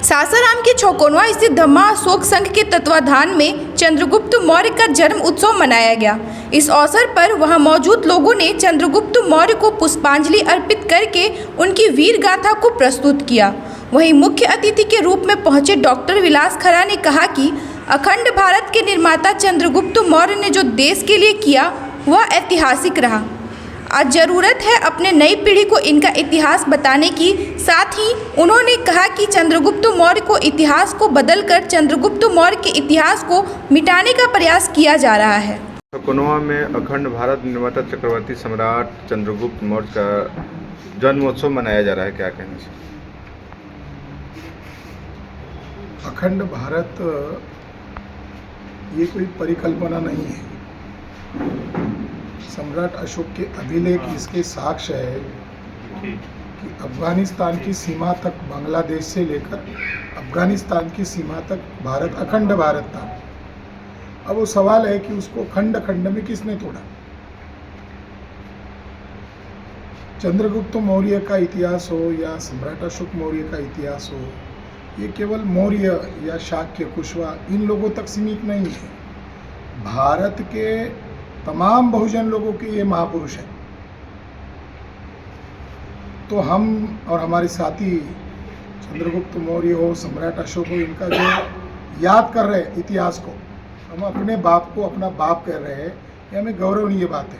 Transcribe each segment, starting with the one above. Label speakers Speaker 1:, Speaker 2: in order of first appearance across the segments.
Speaker 1: सासाराम के छौकोनवा स्थित धम्मा अशोक संघ के तत्वाधान में चंद्रगुप्त मौर्य का जन्म उत्सव मनाया गया। इस अवसर पर वहां मौजूद लोगों ने चंद्रगुप्त मौर्य को पुष्पांजलि अर्पित करके उनकी वीर गाथा को प्रस्तुत किया। वहीं मुख्य अतिथि के रूप में पहुंचे डॉक्टर विलास खरा ने कहा कि अखंड भारत के निर्माता चंद्रगुप्त मौर्य ने जो देश के लिए किया वह ऐतिहासिक रहा। आज ज़रूरत है अपने नई पीढ़ी को इनका इतिहास बताने की। साथ ही उन्होंने कहा कि चंद्रगुप्त मौर्य को इतिहास को बदलकर चंद्रगुप्त मौर्य के इतिहास को मिटाने का प्रयास किया जा रहा है।
Speaker 2: छौकोनवा में अखंड भारत निर्माता चक्रवर्ती सम्राट चंद्रगुप्त मौर्य का जन्मोत्सव मनाया जा रहा है, क्या कहना चाहिए?
Speaker 3: अखंड भारत ये कोई परिकल्पना नहीं है। सम्राट अशोक के अभिलेख इसके साक्ष्य है कि अफगानिस्तान की सीमा तक, बांग्लादेश से लेकर अफगानिस्तान की सीमा तक भारत अखंड भारत था। अब वो सवाल है कि उसको खंड खंड में किसने तोड़ा। चंद्रगुप्त मौर्य का इतिहास हो या सम्राट अशोक मौर्य का इतिहास हो, ये केवल मौर्य या शाक्य, कुशवा इन लोगों तक सीमित नहीं है। भारत के तमाम बहुजन लोगों के ये महापुरुष हैं। तो हम और हमारे साथी चंद्रगुप्त मौर्य हो, सम्राट अशोक हो, इनका जो याद कर रहे हैं इतिहास को, हम अपने बाप को अपना बाप कह रहे हैं, ये हमें गौरवनीय बात है।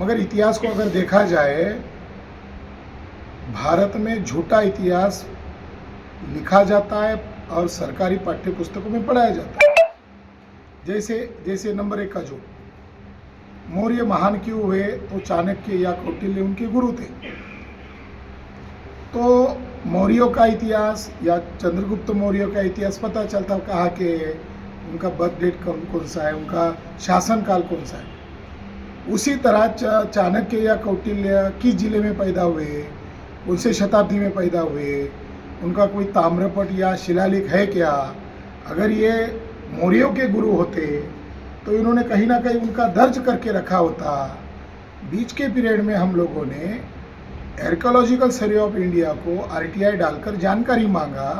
Speaker 3: मगर इतिहास को अगर देखा जाए, भारत में झूठा इतिहास लिखा जाता है और सरकारी पाठ्य पुस्तकों में पढ़ाया जाता है। जैसे नंबर 1 का जो मौर्य महान क्यों हुए, तो चाणक्य या कौटिल्य उनके गुरु थे। तो मौर्यों का इतिहास या चंद्रगुप्त मौर्य का इतिहास पता चलता कहाँ के, उनका बर्थ डेट कौन सा है, उनका शासनकाल कौन सा है। उसी तरह चाणक्य या कौटिल्य किस जिले में पैदा हुए, कौन से शताब्दी में पैदा हुए, उनका कोई ताम्रपट या शिलालेख है क्या। अगर ये मौर्यों के गुरु होते तो इन्होंने कहीं ना कहीं उनका दर्ज करके रखा होता। बीच के पीरियड में हम लोगों ने आर्कियोलॉजिकल सर्वे ऑफ इंडिया को RTI डालकर जानकारी मांगा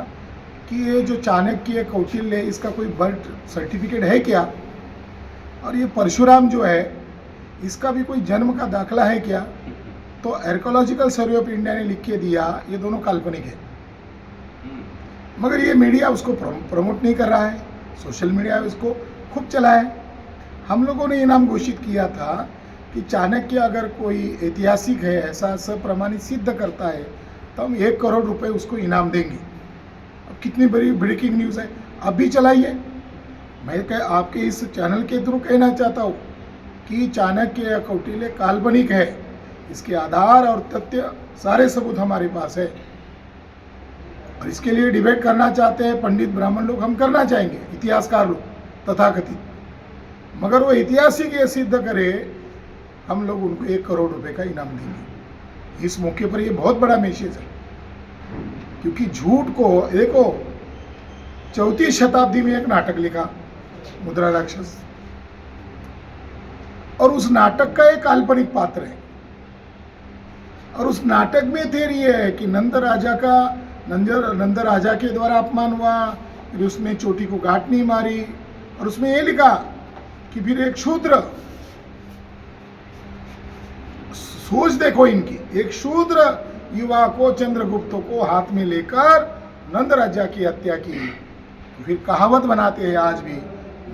Speaker 3: कि ये जो चाणक्य, कौटिल्य, इसका कोई बर्थ सर्टिफिकेट है क्या, और ये परशुराम जो है इसका भी कोई जन्म का दाखला है क्या। तो आर्कियोलॉजिकल सर्वे ऑफ इंडिया ने लिख के दिया ये दोनों काल्पनिक है। मगर ये मीडिया उसको प्रमोट नहीं कर रहा है, सोशल मीडिया उसको खूब चला है। हम लोगों ने इनाम घोषित किया था कि चाणक्य अगर कोई ऐतिहासिक है, ऐसा सप्रमाणित सिद्ध करता है, तो हम 1 करोड़ रुपए उसको इनाम देंगे। अब कितनी बड़ी ब्रेकिंग न्यूज़ है, अब भी चलाइए। मैं आपके इस चैनल के थ्रू कहना चाहता हूँ कि चाणक्य या कौटिल्य काल्पनिक है, इसके आधार और तथ्य सारे सबूत हमारे पास है। और इसके लिए डिबेट करना चाहते हैं पंडित ब्राह्मण लोग, हम करना चाहेंगे, इतिहासकार लोग तथाकथित। मगर वो ऐतिहासिक ये सिद्ध करे, हम लोग उनको 1 करोड़ रुपए का इनाम देंगे। इस मौके पर ये बहुत बड़ा मैसेज है, क्योंकि झूठ को देखो, 34वीं शताब्दी में एक नाटक लिखा, मुद्रा राक्षस, और उस नाटक का एक काल्पनिक पात्र है। और उस नाटक में थ्योरी है कि नंद राजा के द्वारा अपमान हुआ, फिर उसने चोटी को घाट नहीं मारी, और उसमें ये लिखा कि फिर एक शूद्र, सोच देखो इनकी, एक शूद्र युवा को, चंद्रगुप्त को हाथ में लेकर नंद राजा की हत्या की। फिर कहावत बनाते हैं आज भी,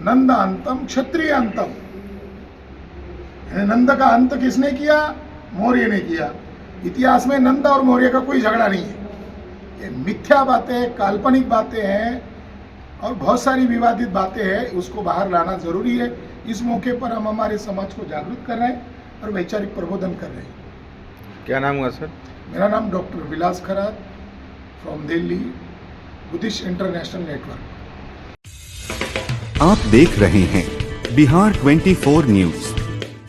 Speaker 3: नंद अंतम क्षत्रिय अंतम। नंद का अंत किसने किया? मौर्य ने किया। इतिहास में नंद और मौर्य का कोई झगड़ा नहीं है। ये मिथ्या बातें, काल्पनिक बातें हैं और बहुत सारी विवादित बातें हैं, उसको बाहर लाना जरूरी है। इस मौके पर हम हमारे समाज को जागरूक कर रहे हैं और वैचारिक प्रबोधन कर रहे हैं।
Speaker 2: क्या नाम हुआ सर?
Speaker 3: मेरा नाम डॉक्टर विलास खरा, from Delhi, Buddhist international network.
Speaker 4: आप देख रहे हैं बिहार 24 न्यूज।